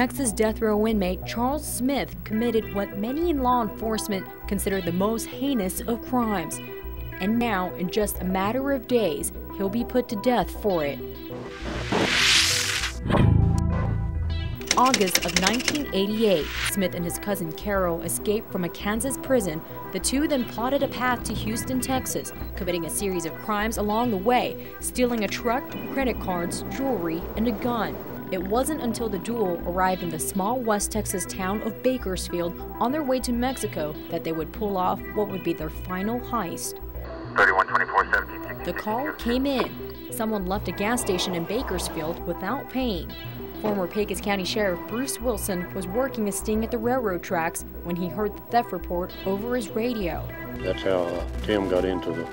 Texas death row inmate Charles Smith committed what many in law enforcement consider the most heinous of crimes. And now, in just a matter of days, he'll be put to death for it. August of 1988, Smith and his cousin Carol escaped from a Kansas prison. The two then plotted a path to Houston, Texas, committing a series of crimes along the way, stealing a truck, credit cards, jewelry, and a gun. It wasn't until the duo arrived in the small West Texas town of Bakersfield on their way to Mexico that they would pull off what would be their final heist. 3124-17. The call came in. Someone left a gas station in Bakersfield without paying. Former Pecos County Sheriff Bruce Wilson was working a sting at the railroad tracks when he heard the theft report over his radio. That's how Tim got into the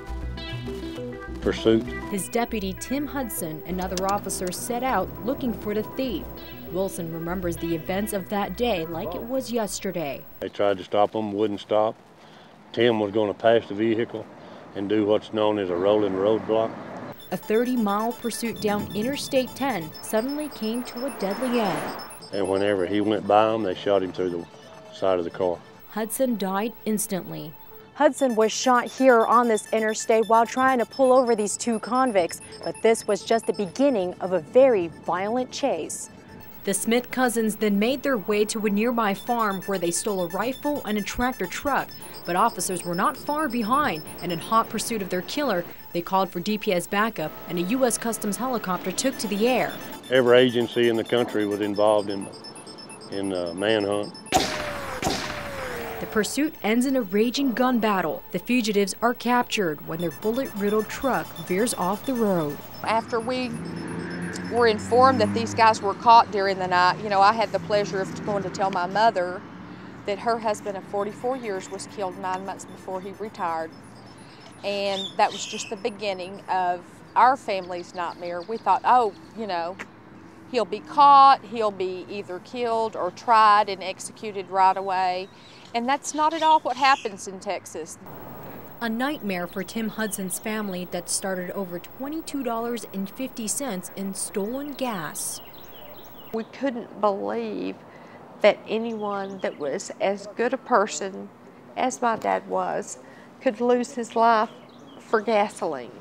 pursuit. His deputy, Tim Hudson, and other officers set out looking for the thief. Wilson remembers the events of that day like it was yesterday. They tried to stop him, wouldn't stop. Tim was going to pass the vehicle and do what's known as a rolling roadblock. A 30-mile pursuit down Interstate 10 suddenly came to a deadly end. And whenever he went by them, they shot him through the side of the car. Hudson died instantly. Hudson was shot here on this interstate while trying to pull over these two convicts, but this was just the beginning of a very violent chase. The Smith cousins then made their way to a nearby farm where they stole a rifle and a tractor truck, but officers were not far behind, and in hot pursuit of their killer, they called for DPS backup and a U.S. Customs helicopter took to the air. Every agency in the country was involved in manhunt. The pursuit ends in a raging gun battle. The fugitives are captured when their bullet-riddled truck veers off the road. After we were informed that these guys were caught during the night, I had the pleasure of going to tell my mother that her husband of 44 years was killed 9 months before he retired. And that was just the beginning of our family's nightmare. We thought, he'll be caught, he'll be either killed or tried and executed right away. And that's not at all what happens in Texas. A nightmare for Tim Hudson's family that started over $22.50 in stolen gas. We couldn't believe that anyone that was as good a person as my dad was could lose his life for gasoline.